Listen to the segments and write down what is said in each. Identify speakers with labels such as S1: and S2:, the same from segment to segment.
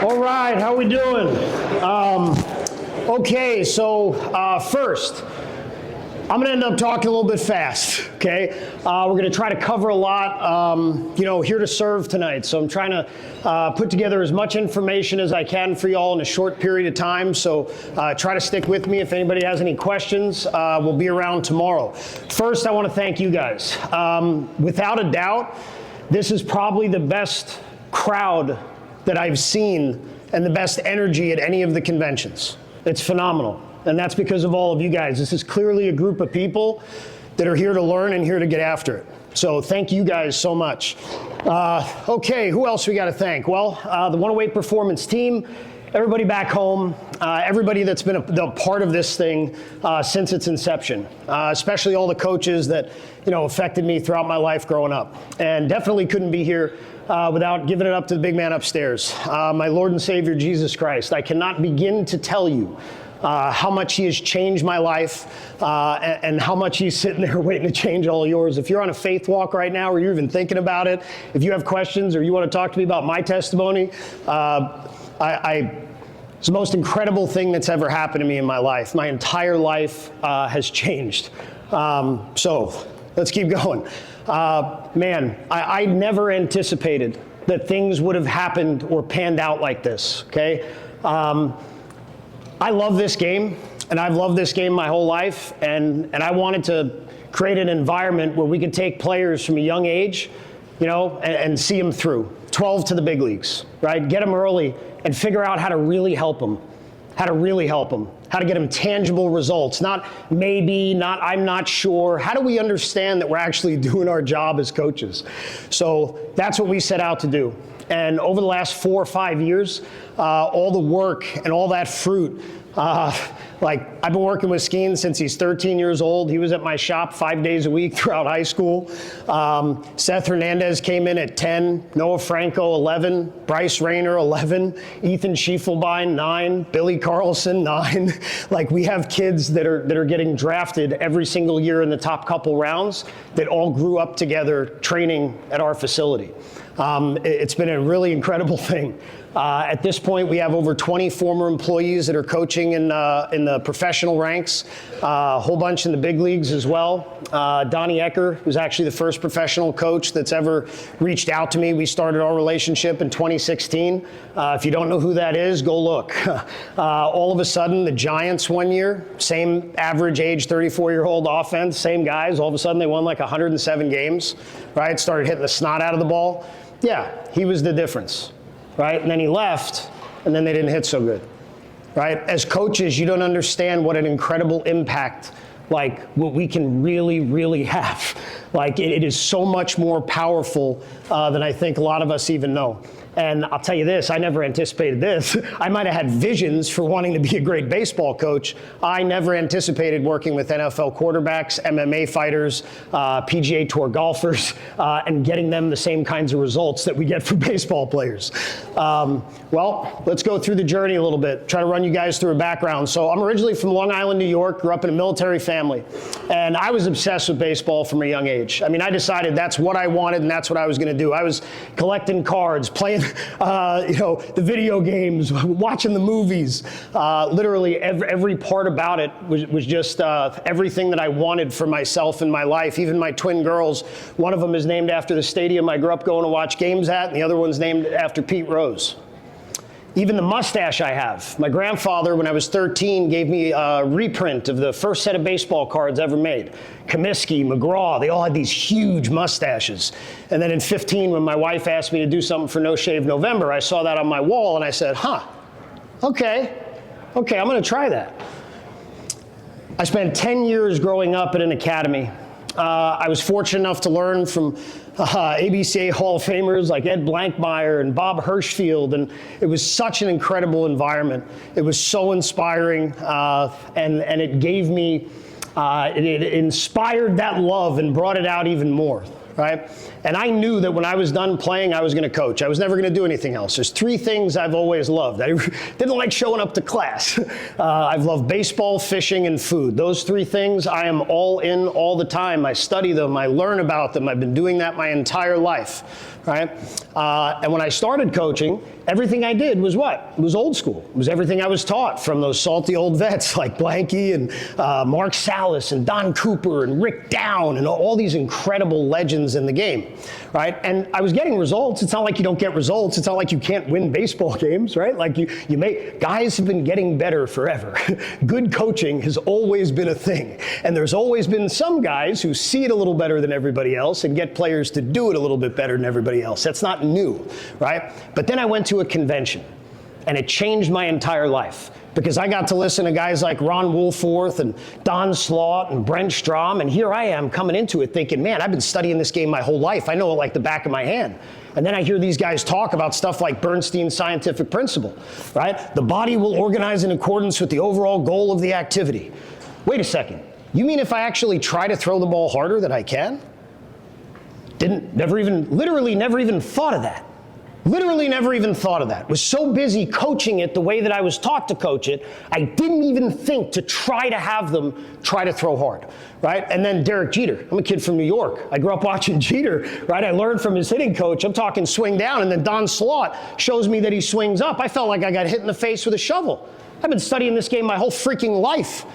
S1: All right, how we doing? Okay, so first, I'm gonna end up talking a little bit fast, okay? We're gonna try to cover a lot, here to serve tonight. So I'm trying to put together as much information as I can for y'all in a short period of time. So try to stick with me. If anybody has any questions, we'll be around tomorrow. First, I wanna thank you guys. Without a doubt, this is probably the best crowd that I've seen and the best energy at any of the conventions. It's phenomenal. And that's because of all of you guys. This is clearly a group of people that are here to learn and here to get after it. So thank you guys so much. Okay, who else we got to thank? Well, the 108 Performance team, everybody back home, everybody that's been a part of this thing since its inception, especially all the coaches that affected me throughout my life growing up. And definitely couldn't be here without giving it up to the big man upstairs, my Lord and Savior, Jesus Christ. I cannot begin to tell you how much he has changed my life and how much he's sitting there waiting to change all yours. If you're on a faith walk right now or you're even thinking about it, if you have questions or you want to talk to me about my testimony, it's the most incredible thing that's ever happened to me in my life. My entire life has changed. So let's keep going. I never anticipated that things would have happened or panned out like this, okay? I love this game, and I've loved this game my whole life, and I wanted to create an environment where we could take players from a young age, and see them through, 12 to the big leagues, right? Get them early and figure out how to really help them, how to get them tangible results, not maybe, not I'm not sure. How do we understand that we're actually doing our job as coaches? So that's what we set out to do. And over the last 4 or 5 years, all the work and all that fruit, I've been working with Skeen since he's 13 years old. He was at my shop 5 days a week throughout high school. Seth Hernandez came in at 10, Noah Franco 11, Bryce Rayner 11, Ethan Schiefelbein 9, Billy Carlson 9. We have kids that are getting drafted every single year in the top couple rounds that all grew up together training at our facility. It's been a really incredible thing. At this point, we have over 20 former employees that are coaching in the professional ranks, a whole bunch in the big leagues as well. Donnie Ecker was actually the first professional coach that's ever reached out to me. We started our relationship in 2016. If you don't know who that is, go look. All of a sudden, the Giants one year, same average age, 34-year-old offense, same guys. All of a sudden, they won 107 games, right? Started hitting the snot out of the ball. Yeah, he was the difference. Right? And then he left, and then they didn't hit so good, right? As coaches, you don't understand what an incredible impact, what we can really, really have. It is so much more powerful than I think a lot of us even know. And I'll tell you this, I never anticipated this. I might have had visions for wanting to be a great baseball coach. I never anticipated working with NFL quarterbacks, MMA fighters, PGA Tour golfers, and getting them the same kinds of results that we get from baseball players. Well, let's go through the journey a little bit, try to run you guys through a background. So I'm originally from Long Island, New York, grew up in a military family, and I was obsessed with baseball from a young age. I mean, I decided that's what I wanted and that's what I was gonna do. I was collecting cards, playing the video games, watching the movies. Literally every part about it was just everything that I wanted for myself in my life. Even my twin girls, one of them is named after the stadium I grew up going to watch games at, and the other one's named after Pete Rose. Even the mustache I have. My grandfather, when I was 13, gave me a reprint of the first set of baseball cards ever made. Comiskey, McGraw, they all had these huge mustaches. And then in 15, when my wife asked me to do something for No Shave November, I saw that on my wall and I said, okay, I'm gonna try that. I spent 10 years growing up at an academy. I was fortunate enough to learn from ABCA Hall of Famers like Ed Blankmeyer and Bob Hirschfield, and it was such an incredible environment. It was so inspiring, and it gave me, it inspired that love and brought it out even more, right? And I knew that when I was done playing, I was gonna coach. I was never gonna do anything else. There's 3 things I've always loved. I didn't like showing up to class. I've loved baseball, fishing, and food. Those 3 things, I am all in all the time. I study them, I learn about them. I've been doing that my entire life, right? And when I started coaching, everything I did was what? It was old school. It was everything I was taught from those salty old vets like Blanky and Mark Salas and Don Cooper and Rick Down and all these incredible legends in the game, right? And I was getting results. It's not like you don't get results. It's not like you can't win baseball games, right? Like guys have been getting better forever. Good coaching has always been a thing. And there's always been some guys who see it a little better than everybody else and get players to do it a little bit better than everybody else. That's not new, right? But then I went to a convention and it changed my entire life because I got to listen to guys like Ron Woolforth and Don Slaught and Brent Strom, and here I am coming into it thinking, man, I've been studying this game my whole life. I know it like the back of my hand. And then I hear these guys talk about stuff like Bernstein's scientific principle, right? The body will organize in accordance with the overall goal of the activity. Wait a second. You mean if I actually try to throw the ball harder that I can? Literally never even thought of that. Literally never even thought of that. Was so busy coaching it the way that I was taught to coach it, I didn't even think to try to have them try to throw hard, right? And then Derek Jeter. I'm a kid from New York. I grew up watching Jeter, right? I learned from his hitting coach. I'm talking swing down, and then Don Slaught shows me that he swings up. I felt like I got hit in the face with a shovel. I've been studying this game my whole freaking life.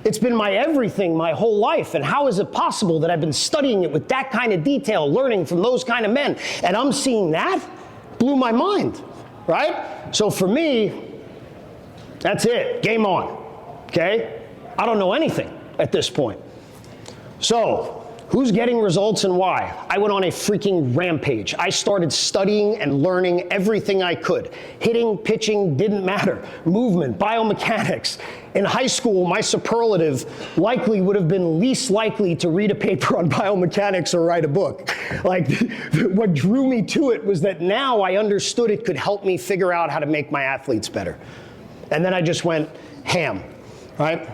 S1: It's been my everything my whole life, and how is it possible that I've been studying it with that kind of detail, learning from those kind of men, and I'm seeing that? Blew my mind, right? So for me, that's it, game on, okay? I don't know anything at this point. So, who's getting results and why? I went on a freaking rampage. I started studying and learning everything I could. Hitting, pitching, didn't matter. Movement, biomechanics. In high school, my superlative likely would have been least likely to read a paper on biomechanics or write a book. Like, what drew me to it was that now I understood it could help me figure out how to make my athletes better. And then I just went ham, right?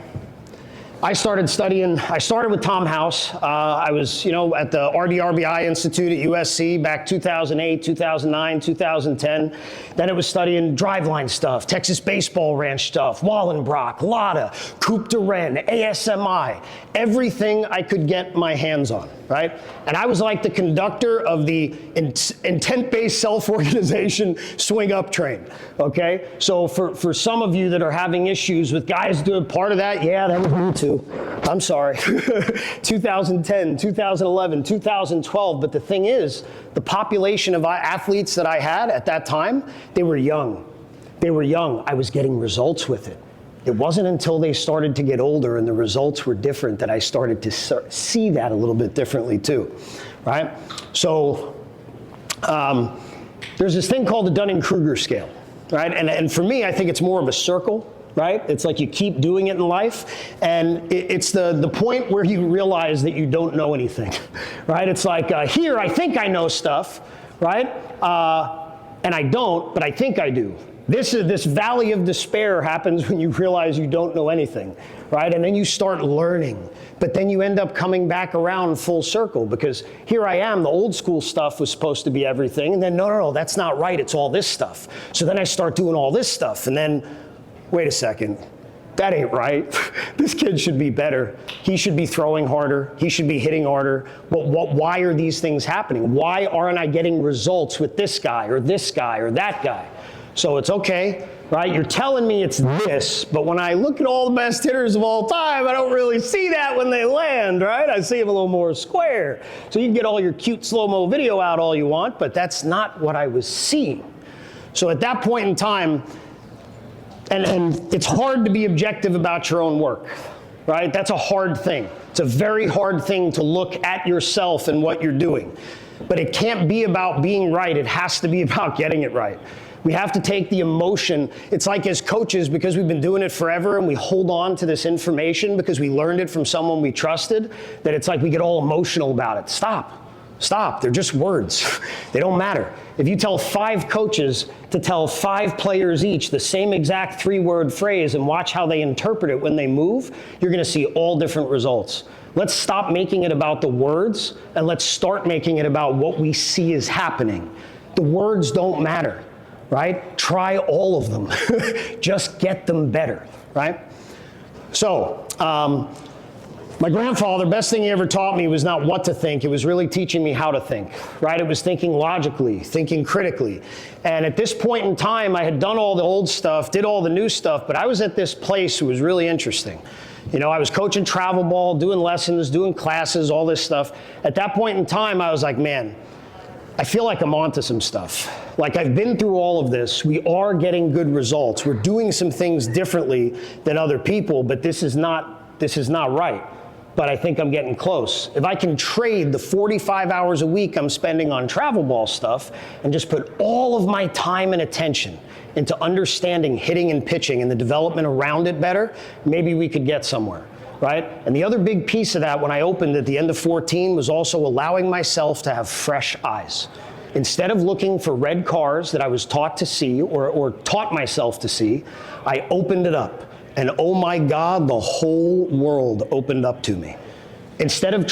S1: I started with Tom House. I was, at the RDRBI Institute at USC back 2008, 2009, 2010. Then it was studying driveline stuff, Texas Baseball Ranch stuff, Wallenbrock, Lotta, Coupe de Rennes, ASMI, everything I could get my hands on, right? And I was like the conductor of the intent-based self-organization swing up train, okay? So for some of you that are having issues with guys doing part of that, yeah, that was me too. I'm sorry. 2010, 2011, 2012. But the thing is, the population of athletes that I had at that time, they were young. They were young. I was getting results with it. It wasn't until they started to get older and the results were different that I started to see that a little bit differently too, right? So there's this thing called the Dunning-Kruger scale, right? And for me, I think it's more of a circle. Right? It's like you keep doing it in life, and it's the point where you realize that you don't know anything, right? It's like, here, I think I know stuff, right? And I don't, but I think I do. This valley of despair happens when you realize you don't know anything, right? And then you start learning, but then you end up coming back around full circle because here I am, the old school stuff was supposed to be everything, and then no, that's not right, it's all this stuff. So then I start doing all this stuff, and then wait a second, that ain't right. This kid should be better. He should be throwing harder. He should be hitting harder. Why are these things happening? Why aren't I getting results with this guy or that guy? So it's okay, right? You're telling me it's this, but when I look at all the best hitters of all time, I don't really see that when they land, right? I see them a little more square. So you can get all your cute slow-mo video out all you want, but that's not what I was seeing. So at that point in time, and it's hard to be objective about your own work, right? That's a hard thing. It's a very hard thing to look at yourself and what you're doing. But it can't be about being right. It has to be about getting it right. We have to take the emotion. It's like as coaches, because we've been doing it forever and we hold on to this information because we learned it from someone we trusted, that it's like we get all emotional about it. Stop, they're just words. They don't matter. If you tell 5 coaches to tell 5 players each the same exact 3-word phrase and watch how they interpret it when they move, you're gonna see all different results. Let's stop making it about the words and let's start making it about what we see is happening. The words don't matter, right? Try all of them. Just get them better, right? So, My grandfather, best thing he ever taught me was not what to think, it was really teaching me how to think, right? It was thinking logically, thinking critically. And at this point in time, I had done all the old stuff, did all the new stuff, but I was at this place that was really interesting. You know, I was coaching travel ball, doing lessons, doing classes, all this stuff. At that point in time, I was like, man, I feel like I'm onto some stuff. Like I've been through all of this. We are getting good results. We're doing some things differently than other people, but this is not right. But I think I'm getting close. If I can trade the 45 hours a week I'm spending on travel ball stuff and just put all of my time and attention into understanding hitting and pitching and the development around it better, maybe we could get somewhere, right? And the other big piece of that when I opened at the end of 14 was also allowing myself to have fresh eyes. Instead of looking for red cars that I was taught to see or taught myself to see, I opened it up. And oh my God, the whole world opened up to me. Instead of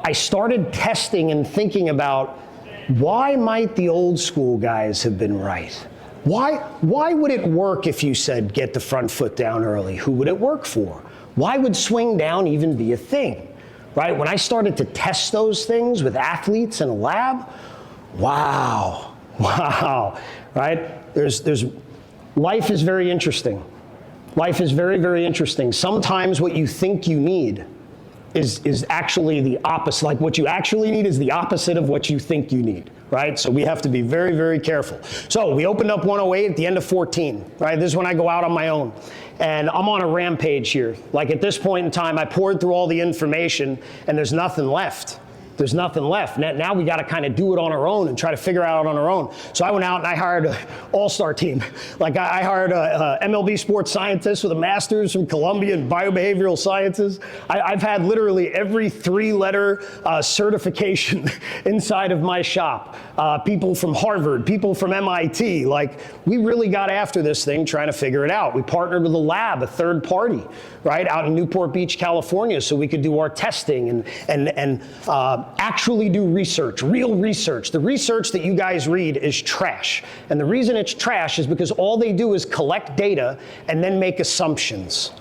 S1: I started testing and thinking about why might the old school guys have been right? Why would it work if you said get the front foot down early? Who would it work for? Why would swing down even be a thing? Right? When I started to test those things with athletes in a lab, wow, right? Life is very interesting. Life is very, very interesting. Sometimes what you think you need is actually the opposite. Like what you actually need is the opposite of what you think you need, right? So we have to be very, very careful. So we opened up 108 at the end of 14, right? This is when I go out on my own. And I'm on a rampage here. Like at this point in time, I poured through all the information and there's nothing left. There's nothing left. Now we got to kind of do it on our own and try to figure out on our own. So I went out and I hired an all-star team. Like I hired a MLB sports scientist with a master's from Columbia in biobehavioral sciences. I've had literally every three-letter certification inside of my shop. People from Harvard, people from MIT. Like we really got after this thing trying to figure it out. We partnered with a lab, a third party, right, out in Newport Beach, California, so we could do our testing and actually do research, real research. The research that you guys read is trash. And the reason it's trash is because all they do is collect data and then make assumptions.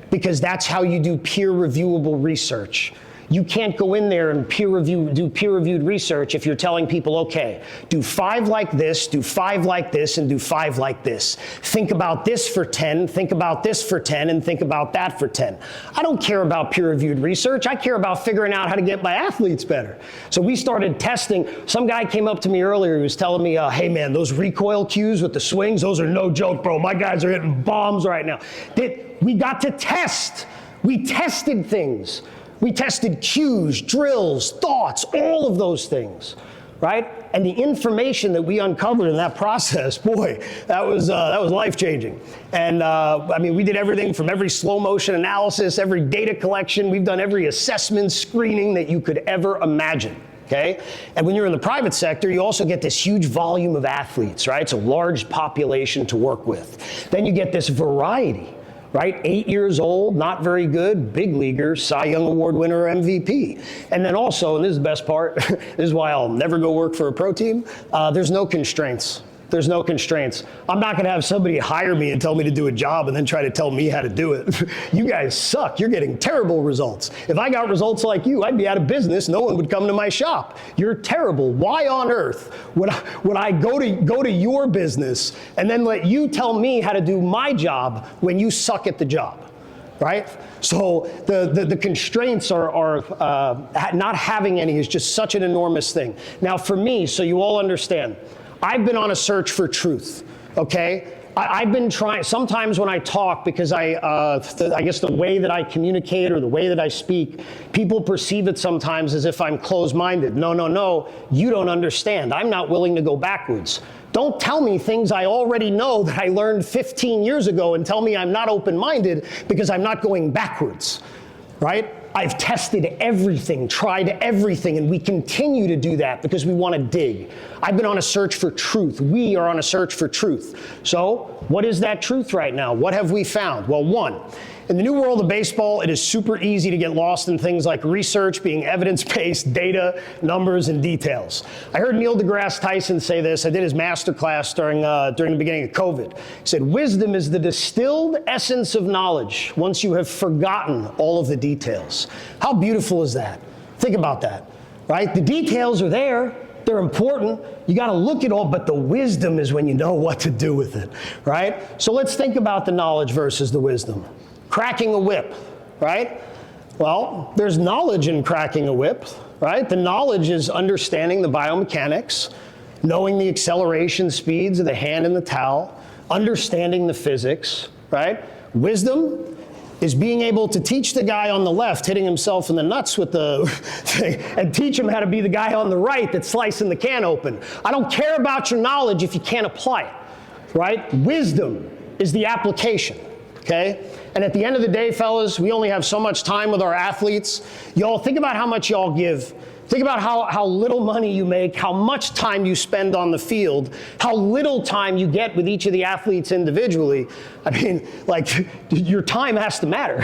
S1: Because that's how you do peer reviewable research. You can't go in there and do peer-reviewed research if you're telling people, okay, do 5 like this, do 5 like this, and do 5 like this. Think about this for 10, think about this for 10, and think about that for 10. I don't care about peer-reviewed research. I care about figuring out how to get my athletes better. So we started testing. Some guy came up to me earlier. He was telling me, hey, man, those recoil cues with the swings, those are no joke, bro. My guys are hitting bombs right now. We got to test. We tested things. We tested cues, drills, thoughts, all of those things, right? And the information that we uncovered in that process, boy, that was life-changing. And I mean, we did everything from every slow motion analysis, every data collection. We've done every assessment screening that you could ever imagine. Okay? And when you're in the private sector, you also get this huge volume of athletes, right? It's a large population to work with. Then you get this variety. Right? 8 years old, not very good, big leaguer, Cy Young Award winner, MVP. And then also, and this is the best part, this is why I'll never go work for a pro team, there's no constraints. There's no constraints. I'm not gonna have somebody hire me and tell me to do a job and then try to tell me how to do it. You guys suck, you're getting terrible results. If I got results like you, I'd be out of business, no one would come to my shop. You're terrible. Why on earth would I go to your business and then let you tell me how to do my job when you suck at the job? Right? So the constraints are not having any is just such an enormous thing. Now for me, so you all understand, I've been on a search for truth, okay? I've been trying, sometimes when I talk, because I guess the way that I communicate or the way that I speak, people perceive it sometimes as if I'm closed-minded. No, you don't understand. I'm not willing to go backwards. Don't tell me things I already know that I learned 15 years ago and tell me I'm not open-minded because I'm not going backwards, right? I've tested everything, tried everything, and we continue to do that because we want to dig. I've been on a search for truth. We are on a search for truth. So what is that truth right now? What have we found? Well, one, In the new world of baseball, it is super easy to get lost in things like research being evidence-based, data, numbers, and details. I heard Neil deGrasse Tyson say this. I did his master class during the beginning of COVID. He said, wisdom is the distilled essence of knowledge once you have forgotten all of the details. How beautiful is that? Think about that, right? The details are there. They're important. You got to look at all, but the wisdom is when you know what to do with it, right? So let's think about the knowledge versus the wisdom. Cracking a whip, right? Well, there's knowledge in cracking a whip, right? The knowledge is understanding the biomechanics, knowing the acceleration speeds of the hand and the towel, understanding the physics, right? Wisdom is being able to teach the guy on the left hitting himself in the nuts with the thing and teach him how to be the guy on the right that's slicing the can open. I don't care about your knowledge if you can't apply it, right? Wisdom is the application, okay? And at the end of the day, fellas, we only have so much time with our athletes. Y'all, think about how much y'all give. Think about how little money you make, how much time you spend on the field, how little time you get with each of the athletes individually. I mean, like, your time has to matter,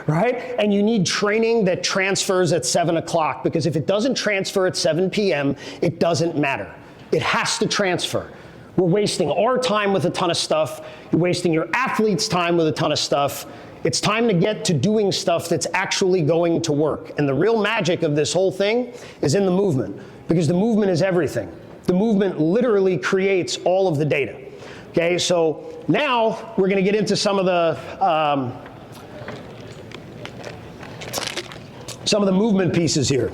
S1: right? And you need training that transfers at 7 o'clock, because if it doesn't transfer at 7 p.m., it doesn't matter. It has to transfer. We're wasting our time with a ton of stuff. You're wasting your athletes' time with a ton of stuff. It's time to get to doing stuff that's actually going to work. And the real magic of this whole thing is in the movement, because the movement is everything. The movement literally creates all of the data. Okay, so now we're going to get into some of the movement pieces here.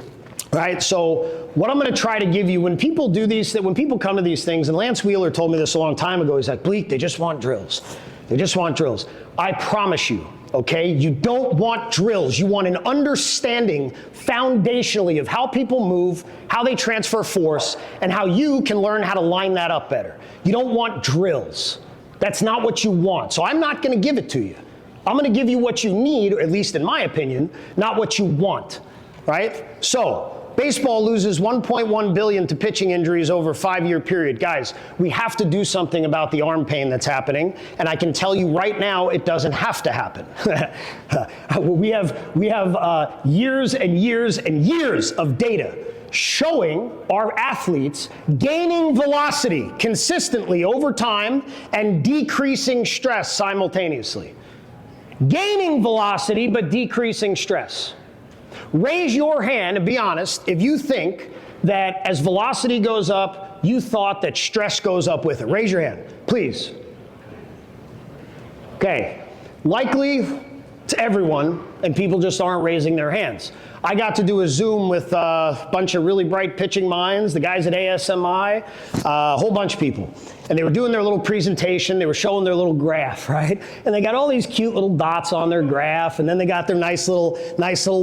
S1: Right, so what I'm going to try to give you, when people do these, when people come to these things, and Lance Wheeler told me this a long time ago, he's like, Bleek, they just want drills. They just want drills. I promise you, okay, you don't want drills. You want an understanding foundationally of how people move, how they transfer force, and how you can learn how to line that up better. You don't want drills. That's not what you want. So I'm not going to give it to you. I'm going to give you what you need, or at least in my opinion, not what you want, right? So baseball loses $1.1 billion to pitching injuries over a 5-year period. Guys, we have to do something about the arm pain that's happening, and I can tell you right now it doesn't have to happen. we have years and years and years of data showing our athletes gaining velocity consistently over time and decreasing stress simultaneously. Gaining velocity but decreasing stress. Raise your hand and be honest if you think that as velocity goes up, you thought that stress goes up with it. Raise your hand, please. Okay, likely to everyone, and people just aren't raising their hands. I got to do a Zoom with a bunch of really bright pitching minds, the guys at ASMI, a whole bunch of people. And they were doing their little presentation, they were showing their little graph, right? And they got all these cute little dots on their graph, and then they got their nice little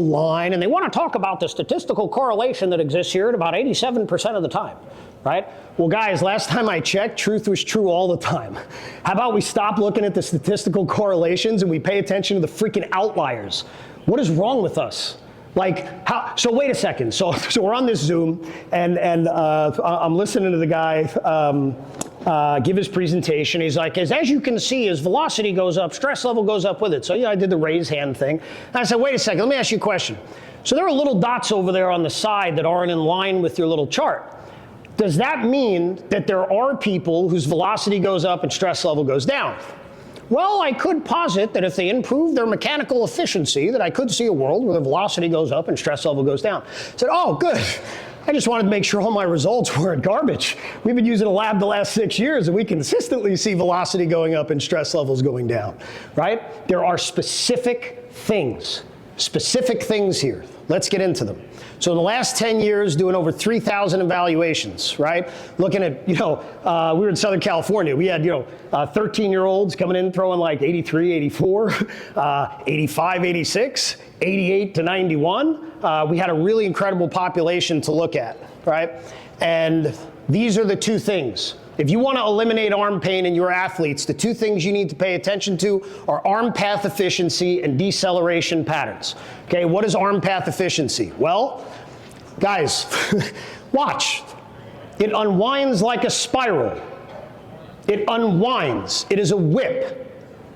S1: line, and they want to talk about the statistical correlation that exists here at about 87% of the time, right? Well, guys, last time I checked, truth was true all the time. How about we stop looking at the statistical correlations and we pay attention to the freaking outliers? What is wrong with us? Like, how, so wait a second. So we're on this Zoom, and I'm listening to the guy give his presentation. He's like, as you can see, as velocity goes up, stress level goes up with it. So yeah, I did the raise hand thing. And I said, wait a second, let me ask you a question. So there are little dots over there on the side that aren't in line with your little chart. Does that mean that there are people whose velocity goes up and stress level goes down? Well, I could posit that if they improve their mechanical efficiency, that I could see a world where the velocity goes up and stress level goes down. I said, oh, good. I just wanted to make sure all my results weren't garbage. We've been using a lab the last 6 years, and we consistently see velocity going up and stress levels going down, right? There are specific things here. Let's get into them. So in the last 10 years, doing over 3,000 evaluations, right? Looking at, we were in Southern California. We had, 13-year-olds coming in throwing like 83, 84, 85, 86, 88 to 91. We had a really incredible population to look at, right? And these are the two things. If you want to eliminate arm pain in your athletes, the two things you need to pay attention to are arm path efficiency and deceleration patterns. Okay, what is arm path efficiency? Well, guys, watch. It unwinds like a spiral. It unwinds. It is a whip.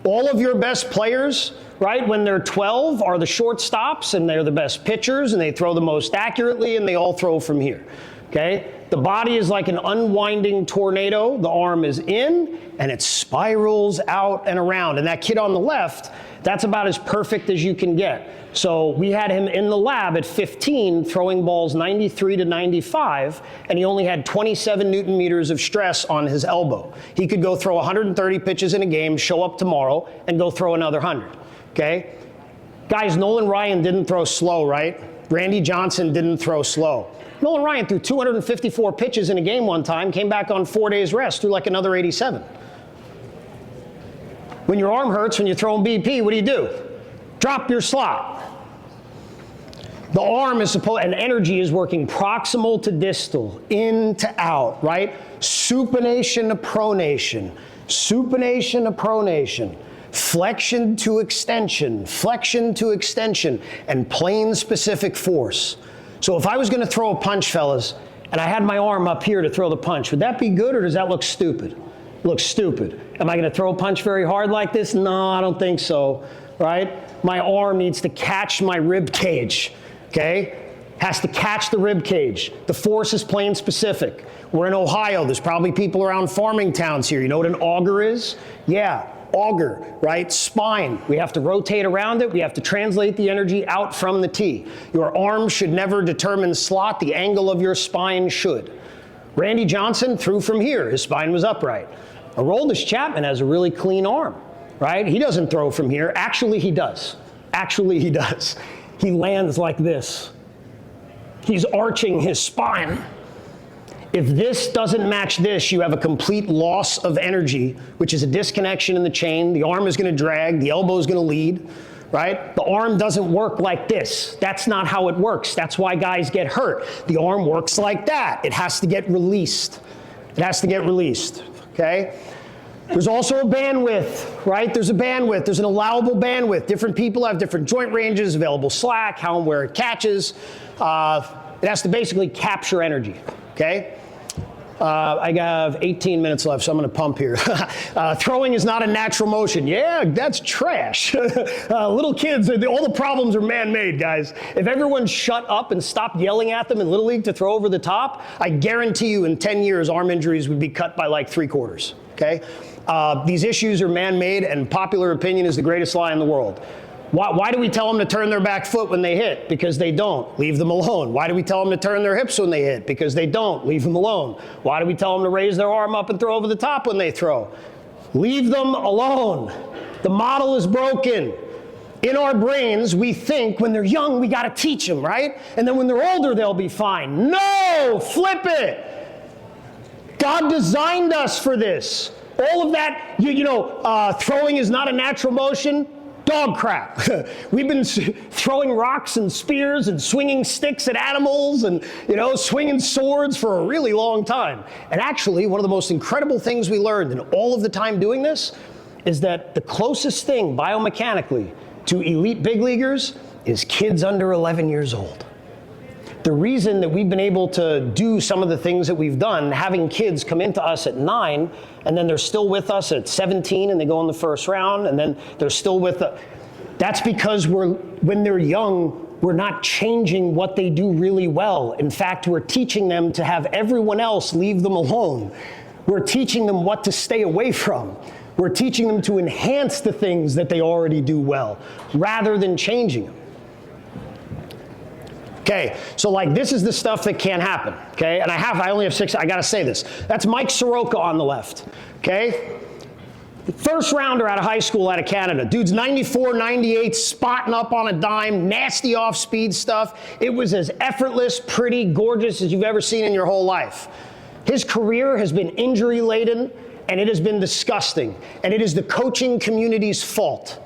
S1: All of your best players, right, when they're 12 are the shortstops, and they're the best pitchers, and they throw the most accurately, and they all throw from here, okay? The body is like an unwinding tornado. The arm is in, and it spirals out and around. And that kid on the left, that's about as perfect as you can get. So we had him in the lab at 15 throwing balls 93 to 95, and he only had 27 Newton meters of stress on his elbow. He could go throw 130 pitches in a game, show up tomorrow, and go throw another 100, okay? Guys, Nolan Ryan didn't throw slow, right? Randy Johnson didn't throw slow. Nolan Ryan threw 254 pitches in a game one time, came back on 4 days rest, threw like another 87. When your arm hurts, when you're throwing BP, what do? Drop your slot. The arm is supposed, and energy is working proximal to distal, in to out, right? Supination to pronation, supination to pronation, flexion to extension, and plane specific force. So if I was going to throw a punch, fellas, and I had my arm up here to throw the punch, would that be good, or does that look stupid? It looks stupid. Am I going to throw a punch very hard like this? No, I don't think so, right? My arm needs to catch my rib cage, okay? Has to catch the rib cage. The force is plane specific. We're in Ohio. There's probably people around farming towns here. You know what an auger is? Yeah. Auger, right? Spine. We have to rotate around it. We have to translate the energy out from the T. Your arm should never determine slot. The angle of your spine should. Randy Johnson threw from here. His spine was upright. Aroldis Chapman has a really clean arm, right? He doesn't throw from here. Actually, he does. Actually, he does. He lands like this. He's arching his spine. If this doesn't match this, you have a complete loss of energy, which is a disconnection in the chain. The arm is going to drag, the elbow is going to lead, right? The arm doesn't work like this. That's not how it works. That's why guys get hurt. The arm works like that. It has to get released. It has to get released, okay? There's also a bandwidth, right? There's a bandwidth. There's an allowable bandwidth. Different people have different joint ranges, available slack, how and where it catches. It has to basically capture energy, okay? I have 18 minutes left, so I'm going to pump here. Throwing is not a natural motion. Yeah, that's trash. Little kids, all the problems are man-made, guys. If everyone shut up and stopped yelling at them in Little League to throw over the top, I guarantee you in 10 years, arm injuries would be cut by like 3/4, okay? These issues are man-made, and popular opinion is the greatest lie in the world. Why do we tell them to turn their back foot when they hit? Because they don't. Leave them alone. Why do we tell them to turn their hips when they hit? Because they don't. Leave them alone. Why do we tell them to raise their arm up and throw over the top when they throw? Leave them alone. The model is broken. In our brains, we think when they're young, we got to teach them, right? And then when they're older, they'll be fine. No! Flip it! God designed us for this. All of that, throwing is not a natural motion. Dog crap. We've been throwing rocks and spears and swinging sticks at animals and, swinging swords for a really long time. And actually, one of the most incredible things we learned in all of the time doing this is that the closest thing biomechanically to elite big leaguers is kids under 11 years old. The reason that we've been able to do some of the things that we've done, having kids come into us at 9, and then they're still with us at 17, and they go in the first round, and then they're still with us. That's because when they're young, we're not changing what they do really well. In fact, we're teaching them to have everyone else leave them alone. We're teaching them what to stay away from. We're teaching them to enhance the things that they already do well, rather than changing them. Okay, so this is the stuff that can't happen, okay? And I only have 6, I gotta say this. That's Mike Soroka on the left, okay? First rounder out of high school out of Canada. Dude's 94, 98, spotting up on a dime, nasty off-speed stuff. It was as effortless, pretty, gorgeous as you've ever seen in your whole life. His career has been injury-laden, and it has been disgusting. And it is the coaching community's fault.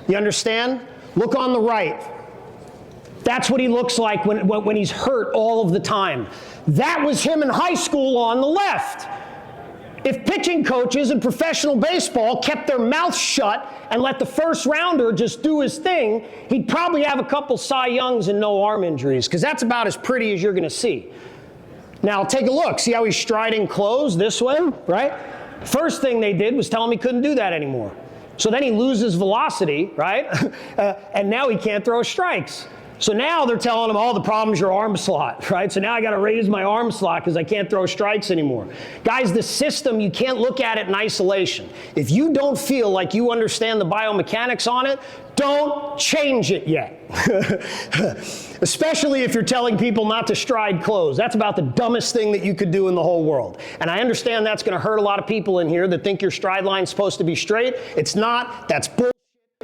S1: You understand? Look on the right. That's what he looks like when he's hurt all of the time. That was him in high school on the left. If pitching coaches in professional baseball kept their mouths shut and let the first rounder just do his thing, he'd probably have a couple Cy Youngs and no arm injuries, because that's about as pretty as you're going to see. Now take a look. See how he's striding close this way, right? First thing they did was tell him he couldn't do that anymore. So then he loses velocity, right? And now he can't throw strikes. So now they're telling him, oh, the problem's your arm slot, right? So now I got to raise my arm slot because I can't throw strikes anymore. Guys, the system, you can't look at it in isolation. If you don't feel like you understand the biomechanics on it, don't change it yet. Especially if you're telling people not to stride close. That's about the dumbest thing that you could do in the whole world. And I understand that's going to hurt a lot of people in here that think your stride line's supposed to be straight. It's not. That's bullshit.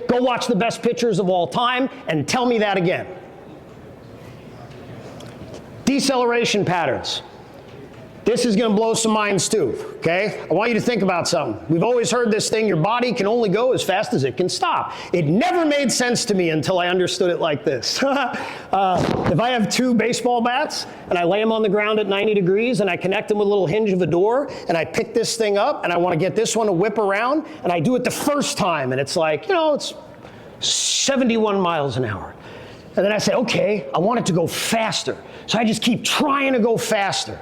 S1: Go watch the best pitchers of all time and tell me that again. Deceleration patterns. This is going to blow some minds too, okay? I want you to think about something. We've always heard this thing, your body can only go as fast as it can stop. It never made sense to me until I understood it like this. If I have two baseball bats and I lay them on the ground at 90 degrees and I connect them with a little hinge of a door and I pick this thing up and I want to get this one to whip around and I do it the first time and it's like, you know, it's 71 miles an hour. And then I say, okay, I want it to go faster. So I just keep trying to go faster.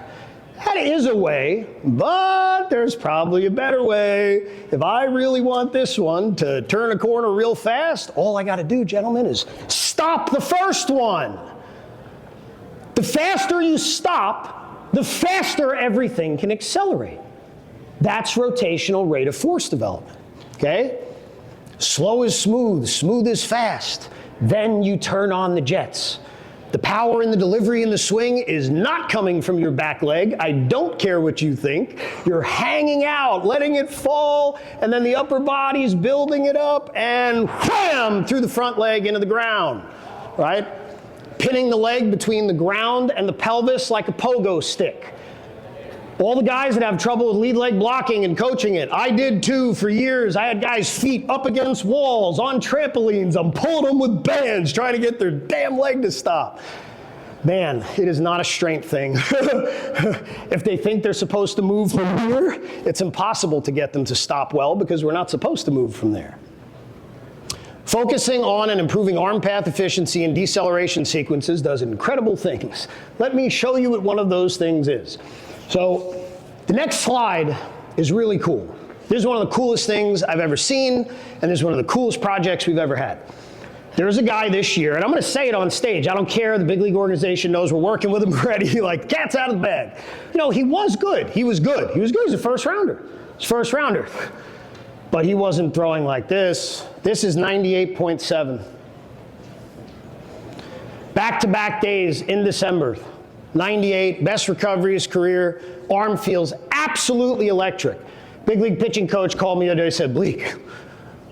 S1: That is a way, but there's probably a better way. If I really want this one to turn a corner real fast, all I got to do, gentlemen, is stop the first one. The faster you stop, the faster everything can accelerate. That's rotational rate of force development, okay? Slow is smooth, smooth is fast. Then you turn on the jets. The power in the delivery and the swing is not coming from your back leg. I don't care what you think. You're hanging out, letting it fall, and then the upper body's building it up, and wham, through the front leg into the ground, right? Pinning the leg between the ground and the pelvis like a pogo stick. All the guys that have trouble with lead leg blocking and coaching it, I did too for years. I had guys' feet up against walls, on trampolines. I'm pulling them with bands, trying to get their damn leg to stop. Man, it is not a strength thing. If they think they're supposed to move from here, it's impossible to get them to stop well because we're not supposed to move from there. Focusing on and improving arm path efficiency and deceleration sequences does incredible things. Let me show you what one of those things is. So the next slide is really cool. This is one of the coolest things I've ever seen, and this is one of the coolest projects we've ever had. There's a guy this year, and I'm going to say it on stage. I don't care. The big league organization knows we're working with him already. Like, cat's out of the bag. You know, he was good. He was good. He was good. He was a first rounder. He's first rounder. But he wasn't throwing like this. This is 98.7. Back-to-back days in December. 98, best recovery of his career, arm feels absolutely electric. Big league pitching coach called me the other day and said, Bleak,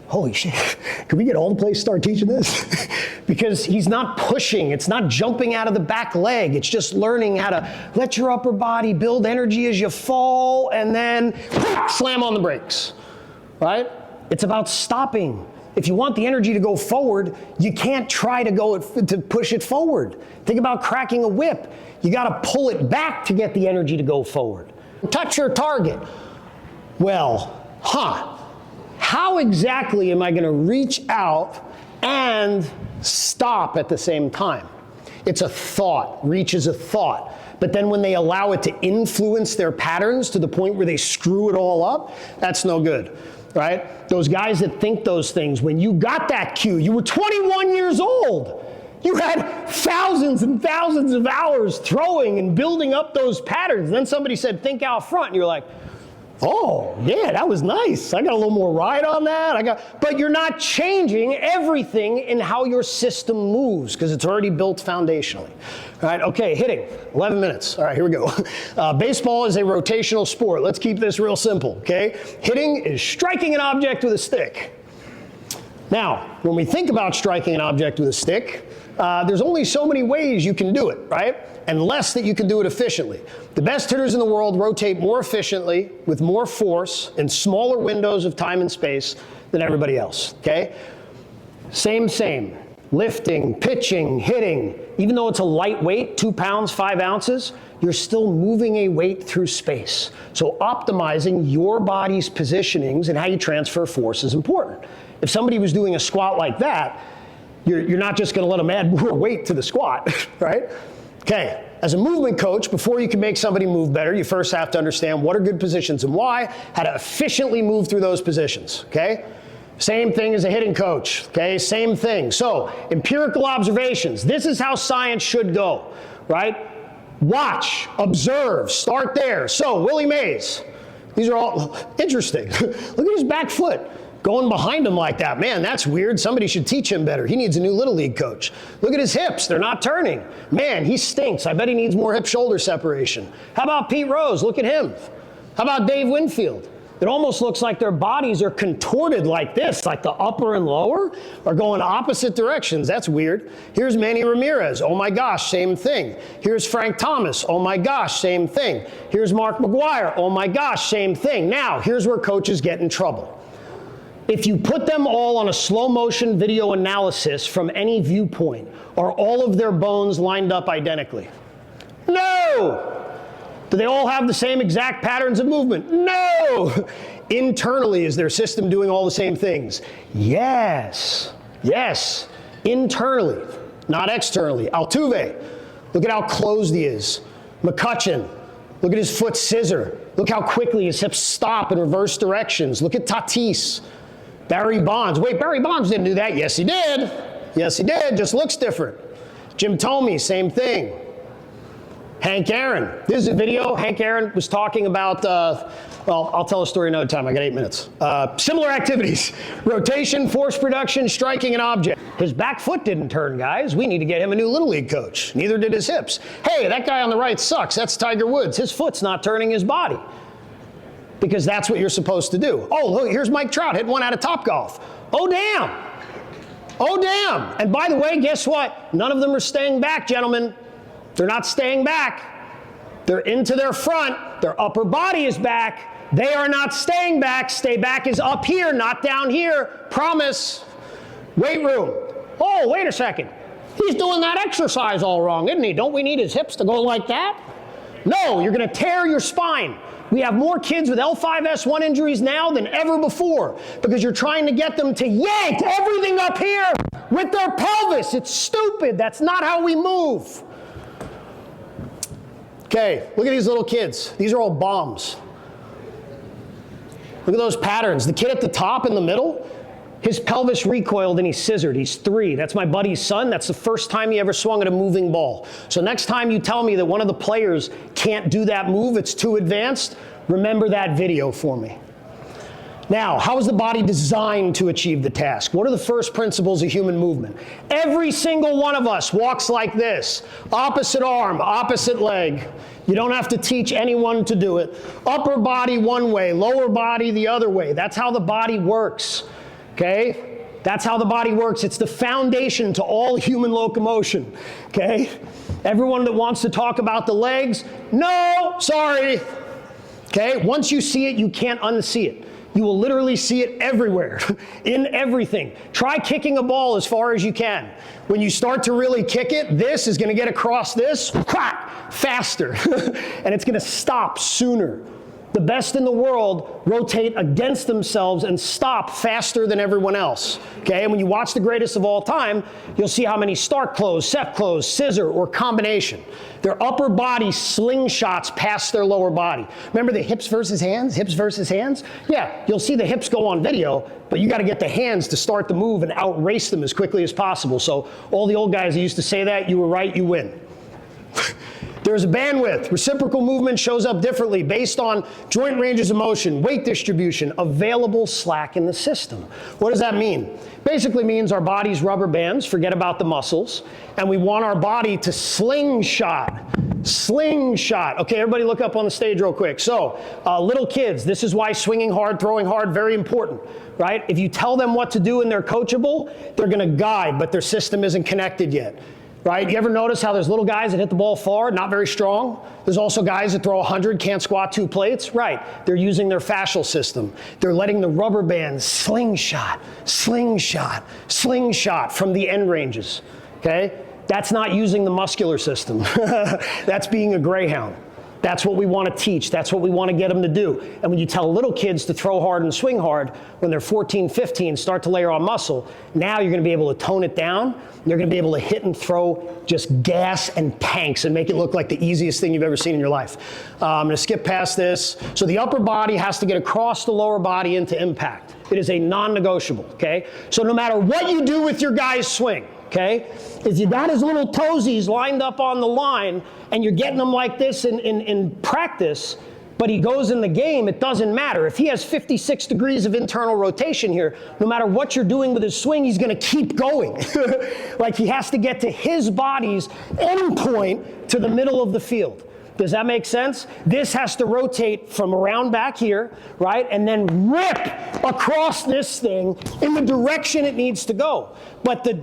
S1: holy shit, can we get all the players to start teaching this? Because he's not pushing, it's not jumping out of the back leg, it's just learning how to let your upper body build energy as you fall and then slam on the brakes, right? It's about stopping. If you want the energy to go forward, you can't try to push it forward. Think about cracking a whip. You got to pull it back to get the energy to go forward. Touch your target. Well, how exactly am I going to reach out and stop at the same time? It's a thought. Reach is a thought. But then when they allow it to influence their patterns to the point where they screw it all up, that's no good. Right? Those guys that think those things, when you got that cue, you were 21 years old. You had thousands and thousands of hours throwing and building up those patterns. And then somebody said, think out front. And you're like, oh, yeah, that was nice. I got a little more ride on that. But you're not changing everything in how your system moves because it's already built foundationally. All right, okay, hitting, 11 minutes. All right, here we go. Baseball is a rotational sport. Let's keep this real simple, okay? Hitting is striking an object with a stick. Now, when we think about striking an object with a stick, there's only so many ways you can do it, right? And less that you can do it efficiently. The best hitters in the world rotate more efficiently with more force in smaller windows of time and space than everybody else, okay? Same. Lifting, pitching, hitting, even though it's a light weight, 2 pounds, 5 ounces, you're still moving a weight through space. So optimizing your body's positionings and how you transfer force is important. If somebody was doing a squat like that, you're not just going to let them add more weight to the squat, right? Okay, as a movement coach, before you can make somebody move better, you first have to understand what are good positions and why, how to efficiently move through those positions, okay? Same thing as a hitting coach, okay? Same thing. So, empirical observations. This is how science should go, right? Watch, observe, start there. So, Willie Mays. These are all interesting. Look at his back foot. Going behind him like that. Man, that's weird. Somebody should teach him better. He needs a new Little League coach. Look at his hips. They're not turning. Man, he stinks. I bet he needs more hip-shoulder separation. How about Pete Rose? Look at him. How about Dave Winfield? It almost looks like their bodies are contorted like this, like the upper and lower are going opposite directions. That's weird. Here's Manny Ramirez. Oh my gosh, same thing. Here's Frank Thomas. Oh my gosh, same thing. Here's Mark McGwire. Oh my gosh, same thing. Now, here's where coaches get in trouble. If you put them all on a slow motion video analysis from any viewpoint, are all of their bones lined up identically? No! Do they all have the same exact patterns of movement? No! Internally, is their system doing all the same things? Yes. Yes. Internally, not externally. Altuve, look at how closed he is. McCutchen, look at his foot scissor. Look how quickly his hips stop in reverse directions. Look at Tatis. Barry Bonds. Wait, Barry Bonds didn't do that. Yes, he did. Yes, he did. Just looks different. Jim Thome, same thing. Hank Aaron. This is a video. Hank Aaron was talking about, well, I'll tell a story another time. I got 8 minutes. Similar activities. Rotation, force production, striking an object. His back foot didn't turn, guys. We need to get him a new Little League coach. Neither did his hips. Hey, that guy on the right sucks. That's Tiger Woods. His foot's not turning his body. Because that's what you're supposed to do. Oh, look, here's Mike Trout, hit one out of Topgolf. Oh, damn. Oh, damn. And by the way, guess what? None of them are staying back, gentlemen. They're not staying back. They're into their front. Their upper body is back. They are not staying back. Stay back is up here, not down here. Promise. Weight room. Oh, wait a second. He's doing that exercise all wrong, isn't he? Don't we need his hips to go like that? No, you're going to tear your spine. We have more kids with L5-S1 injuries now than ever before because you're trying to get them to yank everything up here with their pelvis. It's stupid. That's not how we move. Okay, look at these little kids. These are all bombs. Look at those patterns. The kid at the top in the middle, his pelvis recoiled and he scissored. He's 3. That's my buddy's son. That's the first time he ever swung at a moving ball. So next time you tell me that one of the players can't do that move, it's too advanced, remember that video for me. Now, how is the body designed to achieve the task? What are the first principles of human movement? Every single one of us walks like this. Opposite arm, opposite leg. You don't have to teach anyone to do it. Upper body one way, lower body the other way. That's how the body works. Okay? That's how the body works. It's the foundation to all human locomotion. Okay? Everyone that wants to talk about the legs, no, sorry. Okay? Once you see it, you can't unsee it. You will literally see it everywhere, in everything. Try kicking a ball as far as you can. When you start to really kick it, this is going to get across this, crack, faster. And it's going to stop sooner. The best in the world rotate against themselves and stop faster than everyone else. Okay, and when you watch the greatest of all time, you'll see how many start close, set close, scissor, or combination. Their upper body slingshots past their lower body. Remember the hips versus hands? Hips versus hands? Yeah, you'll see the hips go on video, but you got to get the hands to start the move and outrace them as quickly as possible. So all the old guys who used to say that, you were right, you win. There's a bandwidth. Reciprocal movement shows up differently based on joint ranges of motion, weight distribution, available slack in the system. What does that mean? Basically means our body's rubber bands, forget about the muscles, and we want our body to slingshot. Slingshot. Okay, everybody look up on the stage real quick. So, little kids, this is why swinging hard, throwing hard, very important, right? If you tell them what to do and they're coachable, they're going to guide, but their system isn't connected yet. Right? You ever notice how there's little guys that hit the ball far, not very strong? There's also guys that throw 100, can't squat 2 plates. Right. They're using their fascial system. They're letting the rubber bands slingshot, slingshot, slingshot from the end ranges. Okay? That's not using the muscular system. That's being a greyhound. That's what we want to teach. That's what we want to get them to do. And when you tell little kids to throw hard and swing hard, when they're 14, 15, start to layer on muscle, now you're going to be able to tone it down. They're going to be able to hit and throw just gas and tanks and make it look like the easiest thing you've ever seen in your life. I'm going to skip past this. So the upper body has to get across the lower body into impact. It is a non-negotiable, okay? So no matter what you do with your guy's swing, okay, if you got his little toesies lined up on the line and you're getting them like this in practice, but he goes in the game, it doesn't matter. If he has 56 degrees of internal rotation here, no matter what you're doing with his swing, he's going to keep going. Like he has to get to his body's end point to the middle of the field. Does that make sense? This has to rotate from around back here, right? And then rip across this thing in the direction it needs to go. But the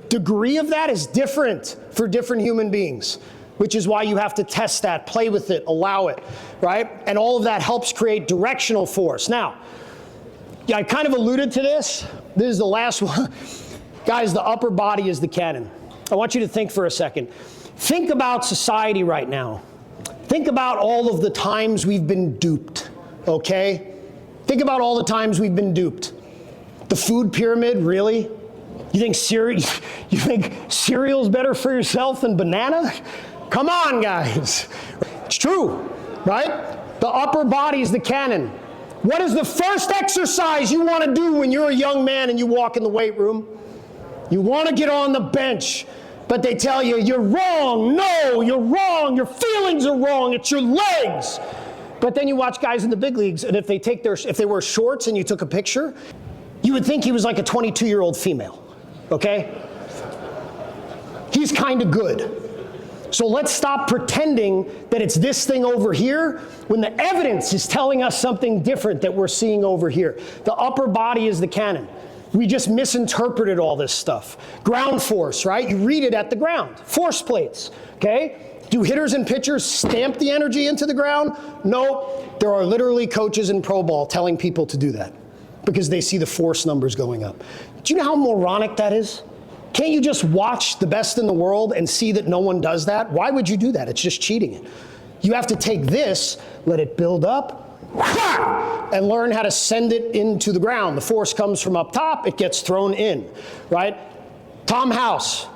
S1: degree of that is different for different human beings, which is why you have to test that, play with it, allow it, right? And all of that helps create directional force. Now, yeah, I kind of alluded to this. This is the last one. Guys, the upper body is the cannon. I want you to think for a second. Think about society right now. Think about all of the times we've been duped, okay? Think about all the times we've been duped. The food pyramid, really? You think cereal's better for yourself than banana? Come on, guys. It's true, right? The upper body is the cannon. What is the first exercise you want to do when you're a young man and you walk in the weight room? You want to get on the bench. But they tell you, you're wrong. No, you're wrong. Your feelings are wrong. It's your legs. But then you watch guys in the big leagues, and if they wear shorts and you took a picture, you would think he was like a 22-year-old female, okay? He's kind of good. So let's stop pretending that it's this thing over here when the evidence is telling us something different that we're seeing over here. The upper body is the cannon. We just misinterpreted all this stuff. Ground force, right? You read it at the ground. Force plates, okay? Do hitters and pitchers stamp the energy into the ground? No. There are literally coaches in pro ball telling people to do that because they see the force numbers going up. Do you know how moronic that is? Can't you just watch the best in the world and see that no one does that? Why would you do that? It's just cheating it. You have to take this, let it build up, and learn how to send it into the ground. The force comes from up top, it gets thrown in, right? Tom House,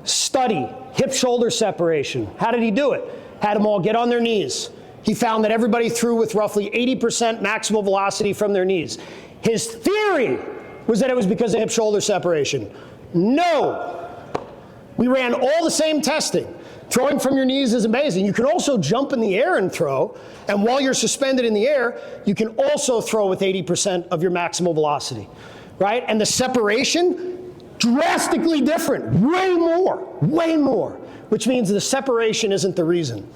S1: study, hip-shoulder separation. How did he do it? Had them all get on their knees. He found that everybody threw with roughly 80% maximal velocity from their knees. His theory was that it was because of hip-shoulder separation. No. We ran all the same testing. Throwing from your knees is amazing. You can also jump in the air and throw, and while you're suspended in the air, you can also throw with 80% of your maximal velocity, right? And the separation, drastically different, way more, which means the separation isn't the reason.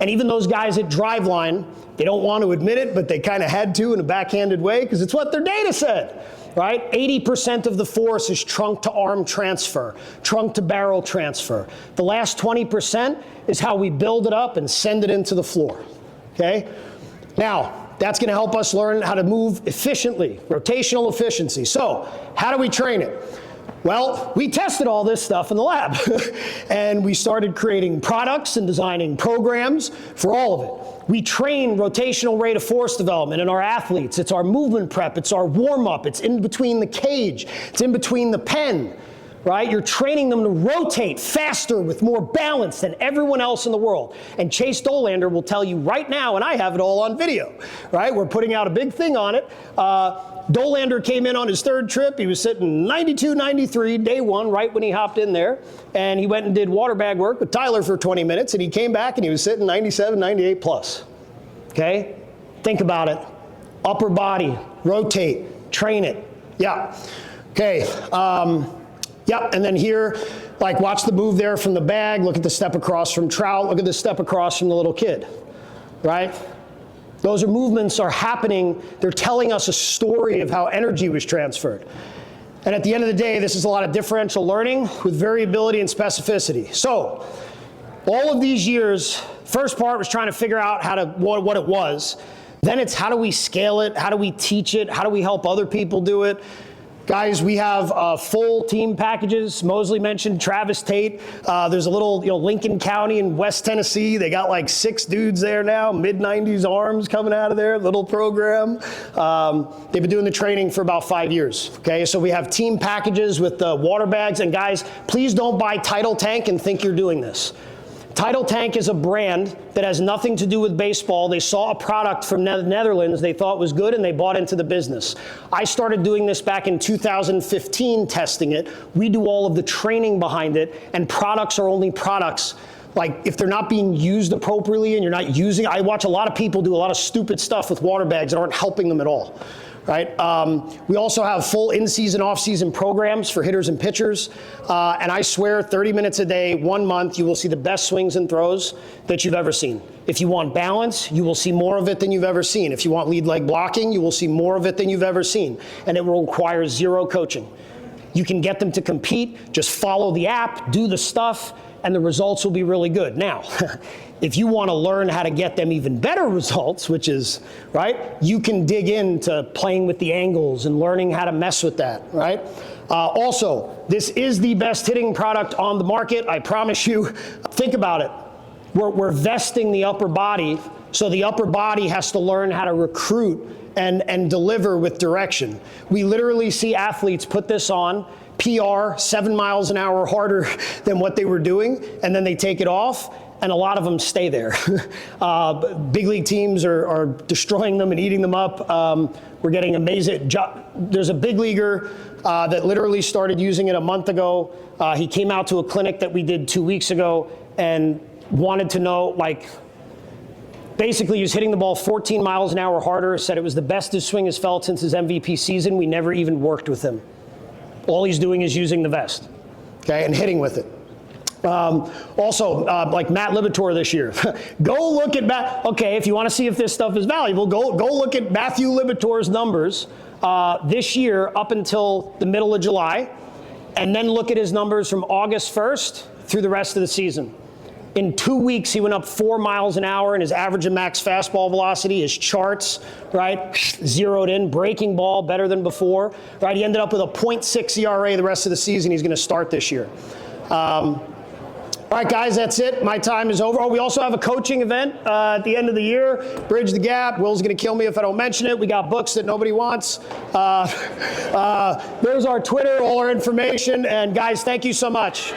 S1: And even those guys at Driveline, they don't want to admit it, but they kind of had to in a backhanded way because it's what their data said. Right? 80% of the force is trunk to arm transfer, trunk to barrel transfer. The last 20% is how we build it up and send it into the floor, okay? Now, that's gonna help us learn how to move efficiently, rotational efficiency. So, how do we train it? Well, we tested all this stuff in the lab and we started creating products and designing programs for all of it. We train rotational rate of force development in our athletes. It's our movement prep, it's our warm-up, it's in between the cage, it's in between the pen, right? You're training them to rotate faster with more balance than everyone else in the world. And Chase Dolander will tell you right now, and I have it all on video, right? We're putting out a big thing on it. Dolander came in on his third trip. He was sitting 92, 93, day one, right when he hopped in there. And he went and did Waterbag work with Tyler for 20 minutes, and he came back and he was sitting 97, 98 plus. Okay? Think about it. Upper body, rotate, train it. Yeah. Okay. Yeah, and then here, like watch the move there from the bag, look at the step across from Trout, look at the step across from the little kid, right? Those are movements are happening, they're telling us a story of how energy was transferred. And at the end of the day, this is a lot of differential learning with variability and specificity. So, all of these years, first part was trying to figure out how to what it was. Then it's how do we scale it, how do we teach it, how do we help other people do it. Guys, we have full team packages. Mosley mentioned Travis Tate. There's a little, Lincoln County in West Tennessee. They got like 6 dudes there now, mid-90s arms coming out of there, little program. They've been doing the training for about 5 years, okay? So we have team packages with the water bags. And guys, please don't buy Tidal Tank and think you're doing this. Tidal Tank is a brand that has nothing to do with baseball. They saw a product from the Netherlands they thought was good and they bought into the business. I started doing this back in 2015, testing it. We do all of the training behind it, and products are only products. Like, if they're not being used appropriately and you're not using, I watch a lot of people do a lot of stupid stuff with water bags that aren't helping them at all. Right? We also have full in-season, off-season programs for hitters and pitchers. And I swear, 30 minutes a day, 1 month, you will see the best swings and throws that you've ever seen. If you want balance, you will see more of it than you've ever seen. If you want lead leg blocking, you will see more of it than you've ever seen. And it will require 0 coaching. You can get them to compete, just follow the app, do the stuff, and the results will be really good. Now, if you want to learn how to get them even better results, which is, right, you can dig into playing with the angles and learning how to mess with that, right? Also, this is the best hitting product on the market, I promise you. Think about it. We're vesting the upper body, so the upper body has to learn how to recruit and deliver with direction. We literally see athletes put this on, PR, 7 miles an hour harder than what they were doing, and then they take it off, and a lot of them stay there. Big league teams are destroying them and eating them up. We're getting amazing. There's a big leaguer that literally started using it a month ago. He came out to a clinic that we did 2 weeks ago and wanted to know, like, basically he was hitting the ball 14 miles an hour harder, said it was the best his swing has felt since his MVP season. We never even worked with him. All he's doing is using the vest, okay, and hitting with it. Also, like Matt Libator this year. Go look at okay, if you want to see if this stuff is valuable, go look at Matthew Libator's numbers this year up until the middle of July, and then look at his numbers from August 1st through the rest of the season. In 2 weeks, he went up 4 miles an hour in his average and max fastball velocity, his charts, right, zeroed in, breaking ball better than before, right? He ended up with a .6 ERA the rest of the season. He's going to start this year. All right, guys, that's it. My time is over. Oh, we also have a coaching event at the end of the year. Bridge the Gap. Will's going to kill me if I don't mention it. We got books that nobody wants. There's our Twitter, all our information. And guys, thank you so much.